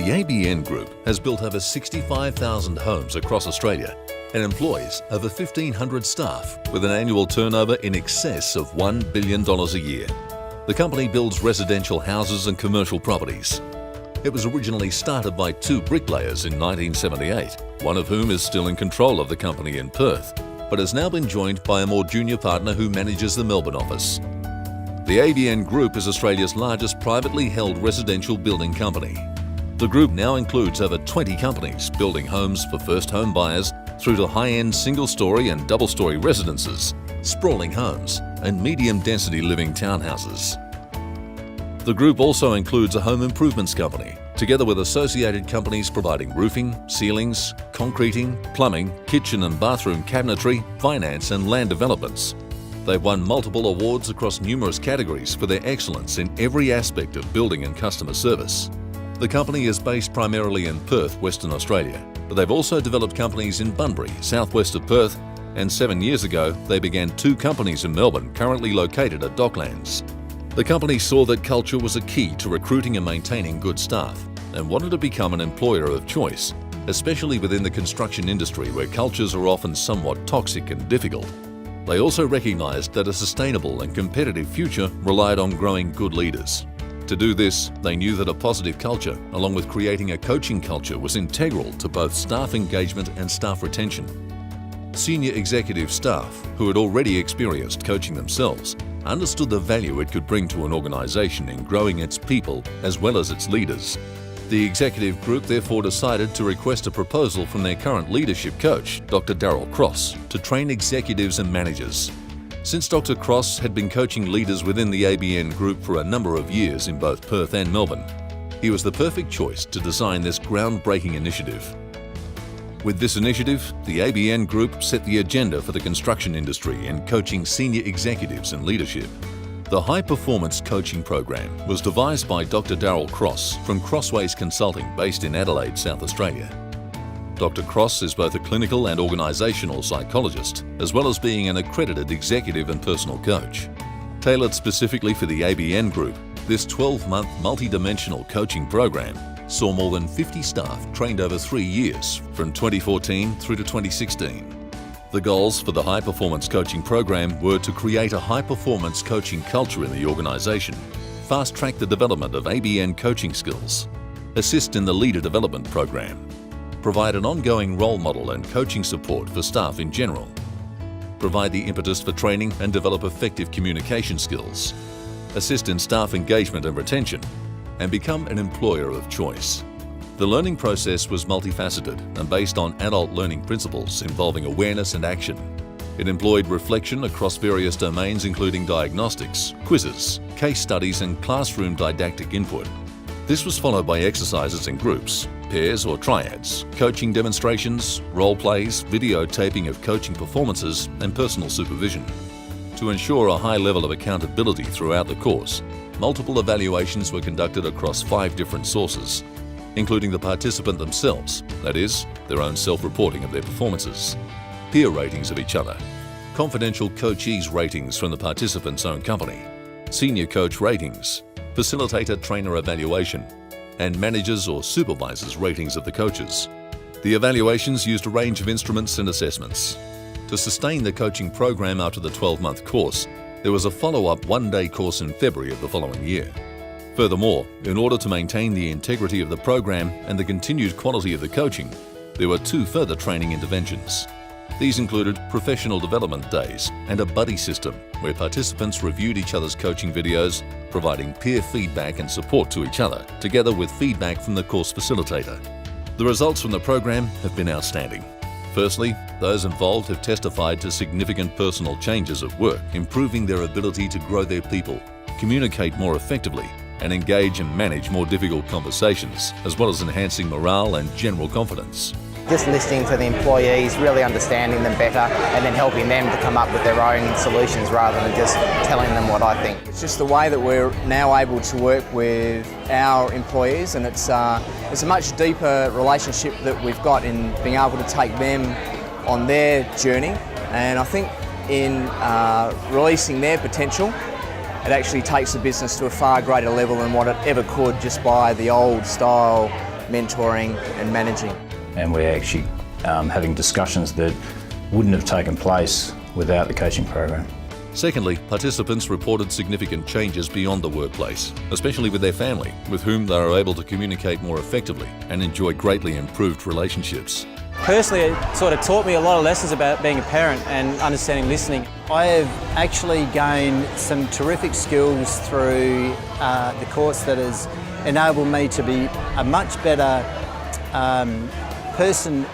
The ABN Group has built over 65,000 homes across Australia and employs over 1,500 staff with an annual turnover in excess of $1 billion a year. The company builds residential houses and commercial properties. It was originally started by two bricklayers in 1978, one of whom is still in control of the company in Perth, but has now been joined by a more junior partner who manages the Melbourne office. The ABN Group is Australia's largest privately held residential building company. The group now includes over 20 companies building homes for first home buyers through to high-end single-storey and double-storey residences, sprawling homes and medium-density living townhouses. The group also includes a home improvements company, together with associated companies providing roofing, ceilings, concreting, plumbing, kitchen and bathroom cabinetry, finance and land developments. They've won multiple awards across numerous categories for their excellence in every aspect of building and customer service. The company is based primarily in Perth, Western Australia, but they've also developed companies in Bunbury, southwest of Perth, and 7 years ago they began two companies in Melbourne currently located at Docklands. The company saw that culture was a key to recruiting and maintaining good staff and wanted to become an employer of choice, especially within the construction industry where cultures are often somewhat toxic and difficult. They also recognised that a sustainable and competitive future relied on growing good leaders. To do this, they knew that a positive culture, along with creating a coaching culture, was integral to both staff engagement and staff retention. Senior executive staff, who had already experienced coaching themselves, understood the value it could bring to an organisation in growing its people as well as its leaders. The executive group therefore decided to request a proposal from their current leadership coach, Dr. Darryl Cross, to train executives and managers. Since Dr. Cross had been coaching leaders within the ABN Group for a number of years in both Perth and Melbourne, he was the perfect choice to design this groundbreaking initiative. With this initiative, the ABN Group set the agenda for the construction industry in coaching senior executives and leadership. The High Performance Coaching Program was devised by Dr. Darryl Cross from Crossways Consulting based in Adelaide, South Australia. Dr. Cross is both a clinical and organisational psychologist, as well as being an accredited executive and personal coach. Tailored specifically for the ABN Group, this 12-month multi-dimensional coaching program saw more than 50 staff trained over 3 years, from 2014 through to 2016. The goals for the High Performance Coaching Program were to create a high-performance coaching culture in the organisation, fast-track the development of ABN coaching skills, assist in the Leader Development Program, provide an ongoing role model and coaching support for staff in general, provide the impetus for training and develop effective communication skills, assist in staff engagement and retention, and become an employer of choice. The learning process was multifaceted and based on adult learning principles involving awareness and action. It employed reflection across various domains including diagnostics, quizzes, case studies and classroom didactic input. This was followed by exercises in groups, pairs or triads, coaching demonstrations, role plays, videotaping of coaching performances and personal supervision. To ensure a high level of accountability throughout the course, multiple evaluations were conducted across 5 different sources, including the participant themselves, that is, their own self-reporting of their performances, peer ratings of each other, confidential coachees ratings from the participant's own company, senior coach ratings, facilitator trainer evaluation, and managers or supervisors ratings of the coaches. The evaluations used a range of instruments and assessments. To sustain the coaching program after the 12-month course, there was a follow-up 1-day course in February of the following year. Furthermore, in order to maintain the integrity of the program and the continued quality of the coaching, there were 2 further training interventions. These included professional development days and a buddy system where participants reviewed each other's coaching videos, providing peer feedback and support to each other, together with feedback from the course facilitator. The results from the program have been outstanding. Firstly, those involved have testified to significant personal changes at work, improving their ability to grow their people, communicate more effectively, and engage and manage more difficult conversations, as well as enhancing morale and general confidence. Just listening to the employees, really understanding them better, and then helping them to come up with their own solutions rather than just telling them what I think. It's just the way that we're now able to work with our employees, and it's a much deeper relationship that we've got in being able to take them on their journey. And I think in releasing their potential, it actually takes the business to a far greater level than what it ever could just by the old style mentoring and managing. And we're actually having discussions that wouldn't have taken place without the coaching program. Secondly, participants reported significant changes beyond the workplace, especially with their family, with whom they are able to communicate more effectively and enjoy greatly improved relationships. Personally, it sort of taught me a lot of lessons about being a parent and understanding listening. I have actually gained some terrific skills through the course that has enabled me to be a much better person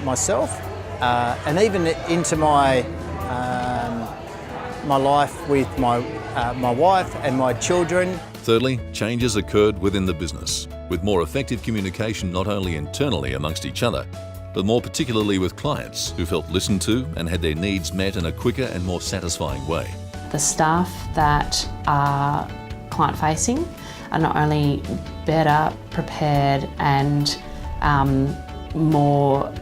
myself, and even into my life with my wife and my children. Thirdly, changes occurred within the business, with more effective communication not only internally amongst each other, but more particularly with clients who felt listened to and had their needs met in a quicker and more satisfying way. The staff that are client-facing are not only better prepared and more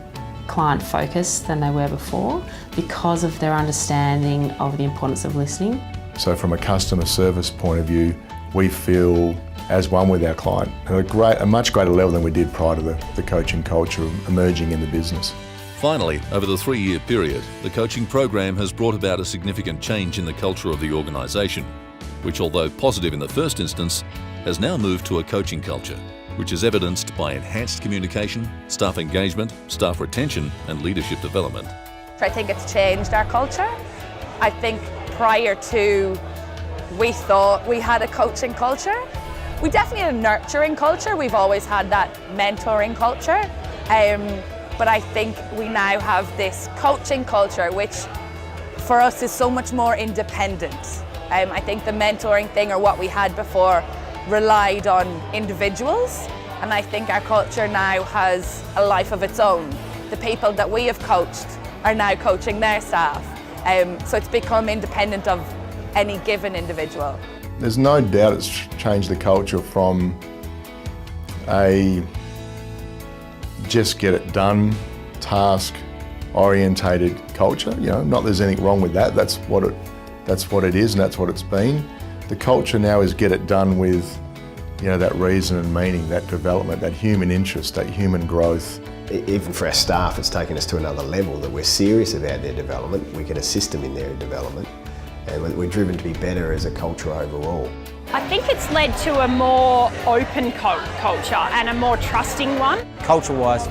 client-focused than they were before because of their understanding of the importance of listening. So from a customer service point of view, we feel as one with our client at a much greater level than we did prior to the coaching culture emerging in the business. Finally, over the 3-year period, the coaching program has brought about a significant change in the culture of the organisation, which, although positive in the first instance, has now moved to a coaching culture, which is evidenced by enhanced communication, staff engagement, staff retention and leadership development. I think it's changed our culture. I think prior to, we thought we had a coaching culture. We definitely had a nurturing culture. We've always had that mentoring culture. But I think we now have this coaching culture, which for us is so much more independent. I think the mentoring thing, or what we had before, relied on individuals, and I think our culture now has a life of its own. The people that we have coached are now coaching their staff, so it's become independent of any given individual. There's no doubt it's changed the culture from a just get it done, task orientated culture. Not that there's anything wrong with that. That's what it is, and that's what it's been. The culture now is get it done with, that reason and meaning, that development, that human interest, that human growth. Even for our staff, it's taken us to another level, that we're serious about their development. We can assist them in their development, and we're driven to be better as a culture overall. I think it's led to a more open culture and a more trusting one. Culture-wise,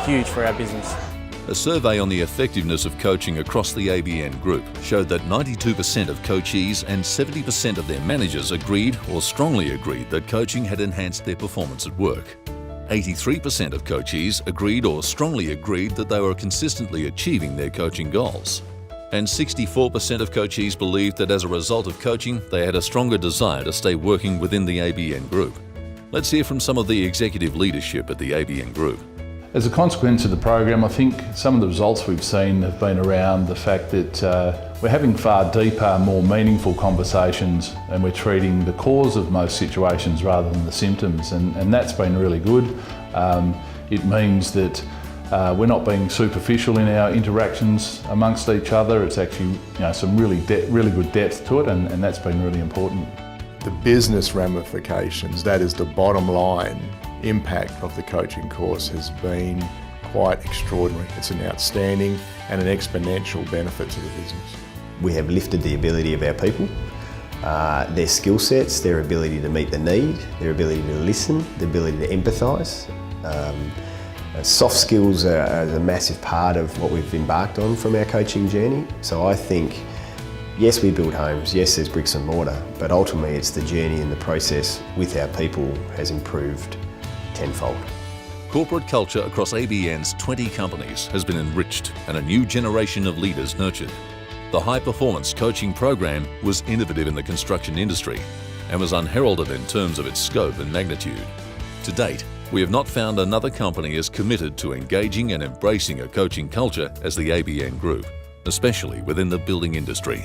huge for our business. A survey on the effectiveness of coaching across the ABN Group showed that 92% of coachees and 70% of their managers agreed or strongly agreed that coaching had enhanced their performance at work. 83% of coachees agreed or strongly agreed that they were consistently achieving their coaching goals. And 64% of coachees believed that as a result of coaching, they had a stronger desire to stay working within the ABN Group. Let's hear from some of the executive leadership at the ABN Group. As a consequence of the program, I think some of the results we've seen have been around the fact that we're having far deeper, more meaningful conversations, and we're treating the cause of most situations rather than the symptoms, and that's been really good. It means that we're not being superficial in our interactions amongst each other. It's actually some really good depth to it, and that's been really important. The business ramifications, that is the bottom line impact of the coaching course, has been quite extraordinary. It's an outstanding and an exponential benefit to the business. We have lifted the ability of our people, their skill sets, their ability to meet the need, their ability to listen, the ability to empathise. Soft skills are a massive part of what we've embarked on from our coaching journey. So I think, yes, we build homes, yes, there's bricks and mortar, but ultimately it's the journey and the process with our people has improved tenfold. Corporate culture across ABN's 20 companies has been enriched and a new generation of leaders nurtured. The high-performance coaching program was innovative in the construction industry and was unheralded in terms of its scope and magnitude. To date, we have not found another company as committed to engaging and embracing a coaching culture as the ABN Group, especially within the building industry.